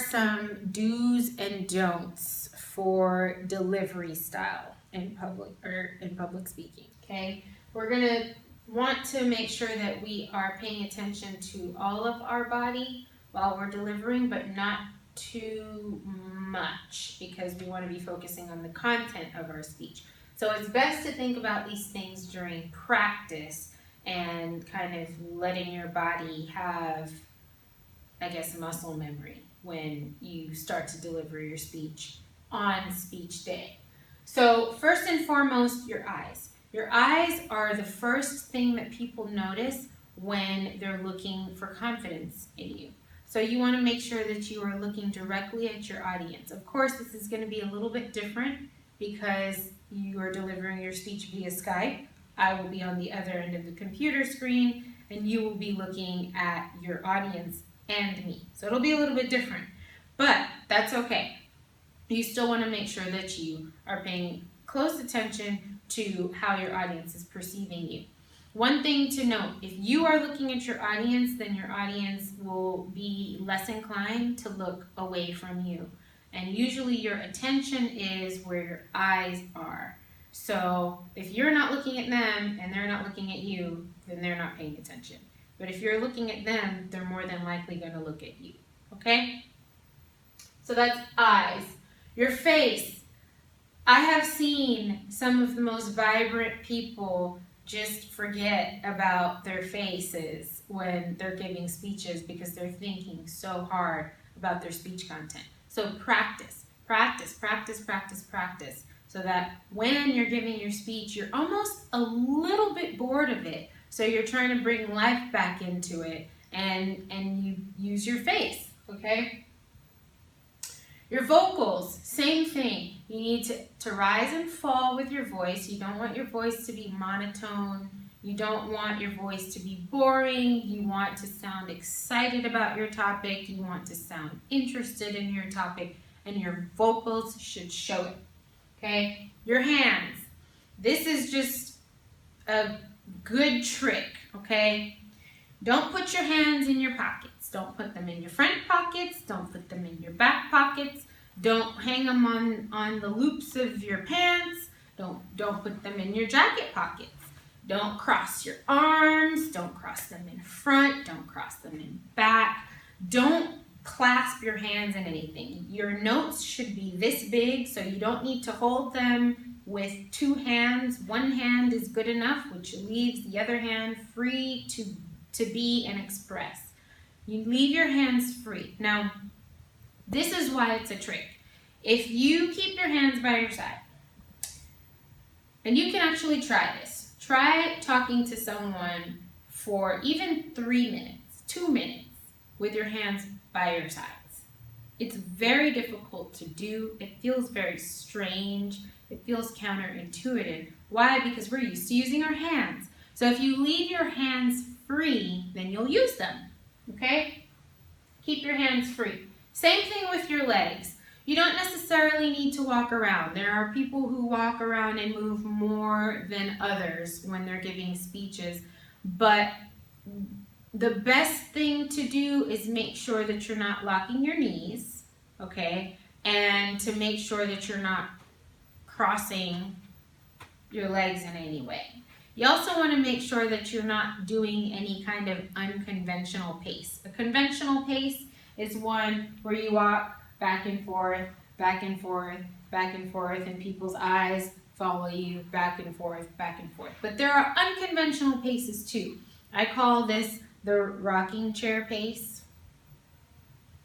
some do's and don'ts for delivery style in public speaking, okay? We're gonna want to make sure that we are paying attention to all of our body while we're delivering, but not too much, because we want to be focusing on the content of our speech. So it's best to think about these things during practice and kind of letting your body have, I guess, muscle memory when you start to deliver your speech on speech day. So first and foremost, your eyes. Your eyes are the first thing that people notice when they're looking for confidence in you. So you want to make sure that you are looking directly at your audience. Of course, this is going to be a little bit different because you are delivering your speech via Skype. I will be on the other end of the computer screen, and you will be looking at your audience and me. So it'll be a little bit different, but that's okay. You still want to make sure that you are paying close attention to how your audience is perceiving you. One thing to note, if you are looking at your audience, then your audience will be less inclined to look away from you. And usually your attention is where your eyes are. So if you're not looking at them and they're not looking at you, then they're not paying attention. But if you're looking at them, they're more than likely going to look at you. Okay? So that's eyes. Your face. I have seen some of the most vibrant people just forget about their faces when they're giving speeches because they're thinking so hard about their speech content. So practice, practice, practice, practice, practice, so that when you're giving your speech, you're almost a little bit bored of it. So you're trying to bring life back into it, and you use your face, okay? Your vocals, same thing. You need to rise and fall with your voice. You don't want your voice to be monotone. You don't want your voice to be boring. You want to sound excited about your topic. You want to sound interested in your topic, and your vocals should show it, okay? Your hands. This is just a good trick, okay? Don't put your hands in your pockets. Don't put them in your front pockets. Don't put them in your back pockets. Don't hang them on the loops of your pants. Don't put them in your jacket pockets. Don't cross your arms. Don't cross them in front. Don't cross them in back. Don't clasp your hands in anything. Your notes should be this big, so you don't need to hold them with two hands. One hand is good enough, which leaves the other hand free to be and express. You leave your hands free. Now, this is why it's a trick. If you keep your hands by your side, and you can actually try this. Try talking to someone for even 3 minutes, 2 minutes, with your hands by your sides. It's very difficult to do. It feels very strange. It feels counterintuitive. Why? Because we're used to using our hands. So if you leave your hands free, then you'll use them, okay? Keep your hands free. Same thing with your legs. You don't necessarily need to walk around. There are people who walk around and move more than others when they're giving speeches, but the best thing to do is make sure that you're not locking your knees, okay? And to make sure that you're not crossing your legs in any way. You also want to make sure that you're not doing any kind of unconventional pace. A conventional pace is one where you walk back and forth, back and forth, back and forth, and people's eyes follow you back and forth, back and forth. But there are unconventional paces too. I call this the rocking chair pace.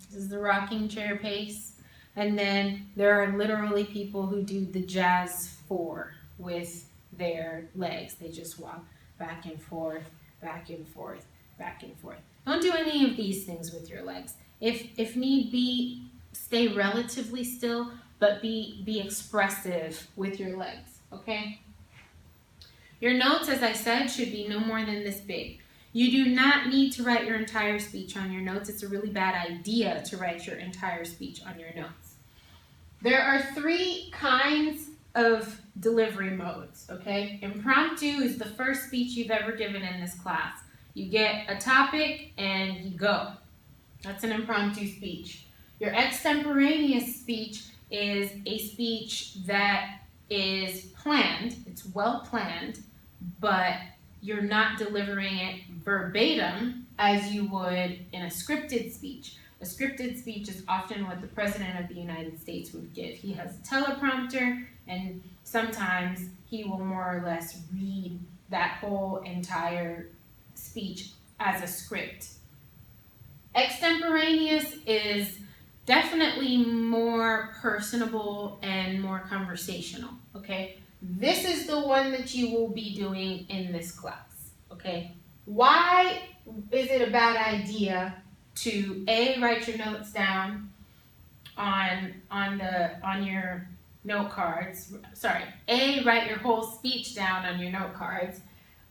This is the rocking chair pace. And then there are literally people who do the jazz 4 with their legs. They just walk back and forth, back and forth, back and forth. Don't do any of these things with your legs. If need be, stay relatively still, but be expressive with your legs, okay? Your notes, as I said, should be no more than this big. You do not need to write your entire speech on your notes. It's a really bad idea to write your entire speech on your notes. There are 3 kinds of delivery modes, okay? Impromptu is the first speech you've ever given in this class. You get a topic and you go. That's an impromptu speech. Your extemporaneous speech is a speech that is planned, it's well planned, but you're not delivering it verbatim as you would in a scripted speech. A scripted speech is often what the President of the United States would give. He has a teleprompter, and sometimes he will more or less read that whole entire speech as a script. Extemporaneous is definitely more personable and more conversational, okay? This is the one that you will be doing in this class, okay? Why is it a bad idea to A, write your notes down on your note cards, A, write your whole speech down on your note cards,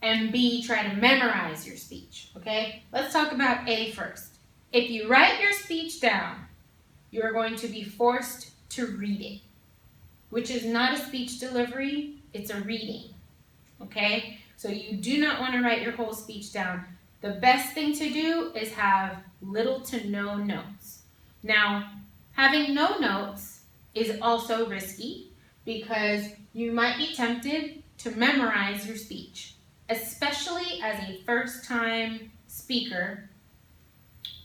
and B, try to memorize your speech, okay? Let's talk about A first. If you write your speech down, you are going to be forced to read it, which is not a speech delivery, it's a reading, okay? So you do not want to write your whole speech down. The best thing to do is have little to no notes. Now, having no notes is also risky because you might be tempted to memorize your speech, especially as a first-time speaker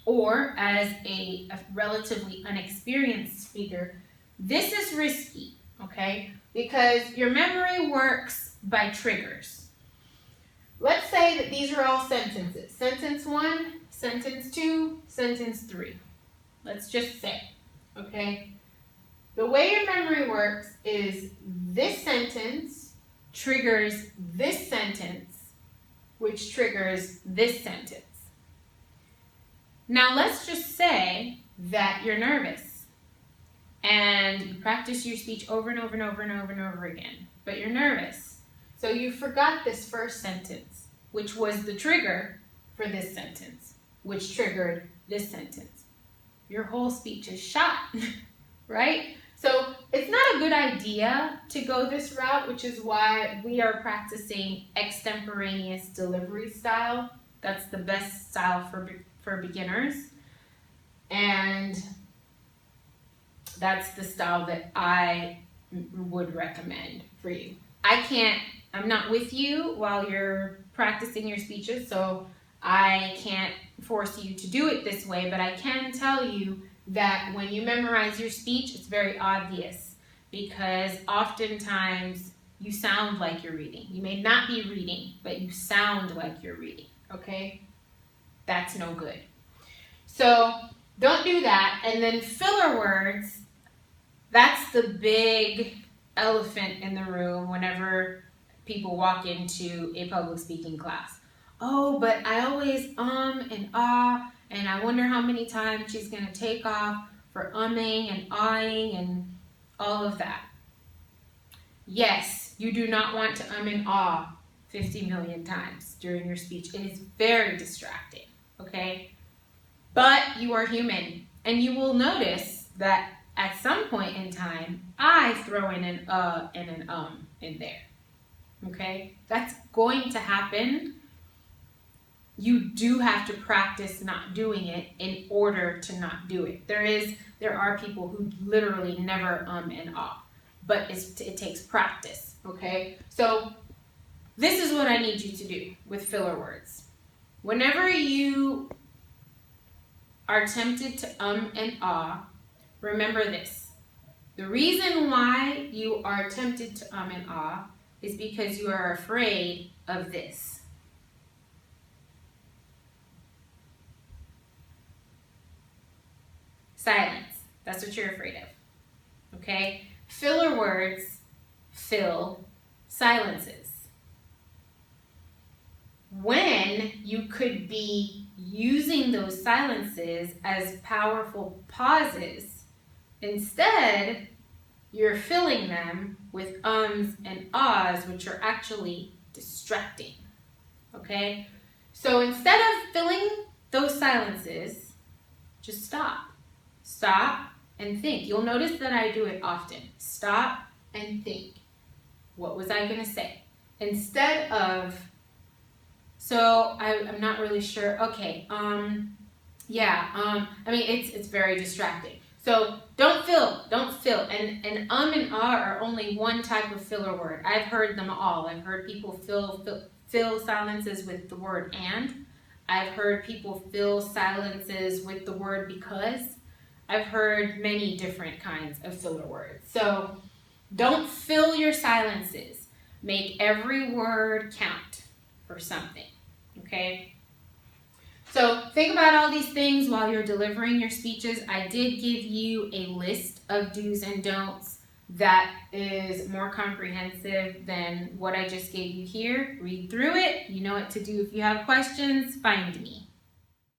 or as a relatively unexperienced speaker. This is risky, okay? Because your memory works by triggers. Let's say that these are all sentences. Sentence 1, sentence 2, sentence 3. Let's just say, okay? The way your memory works is this sentence triggers this sentence, which triggers this sentence. Now let's just say that you're nervous and you practice your speech over and over and over and over and over again, but you're nervous. So you forgot this first sentence, which was the trigger for this sentence, which triggered this sentence. Your whole speech is shot, right? So it's not a good idea to go this route, which is why we are practicing extemporaneous delivery style. That's the best style for beginners. And that's the style that I would recommend for you. I'm not with you while you're practicing your speeches, so I can't force you to do it this way, but I can tell you that when you memorize your speech, it's very obvious because oftentimes you sound like you're reading. You may not be reading, but you sound like you're reading, okay? That's no good. So don't do that. And then filler words, that's the big elephant in the room whenever people walk into a public speaking class. Oh, but I always and ah, and I wonder how many times she's going to take off for umming and ahhing and all of that. Yes, you do not want to and ah 50 million times during your speech. It is very distracting, okay? But you are human, and you will notice that at some point in time, I throw in an and an in there, okay? That's going to happen. You do have to practice not doing it in order to not do it. There are people who literally never and ah, but it takes practice, okay? So this is what I need you to do with filler words. Whenever you are tempted to and ah, remember this. The reason why you are tempted to and ah is because you are afraid of this. Silence. That's what you're afraid of. Okay? Filler words fill silences. When you could be using those silences as powerful pauses, instead, you're filling them with ums and ahs, which are actually distracting. Okay? So instead of filling those silences, just stop. Stop and think. You'll notice that I do it often. Stop and think. What was I going to say? Instead of, so I'm not really sure. Okay, it's very distracting. So don't fill. And and ah are only one type of filler word. I've heard them all. I've heard people fill silences with the word and. I've heard people fill silences with the word because. I've heard many different kinds of filler words. So don't fill your silences. Make every word count for something. Okay? So think about all these things while you're delivering your speeches. I did give you a list of do's and don'ts that is more comprehensive than what I just gave you here. Read through it. You know what to do if you have questions. Find me.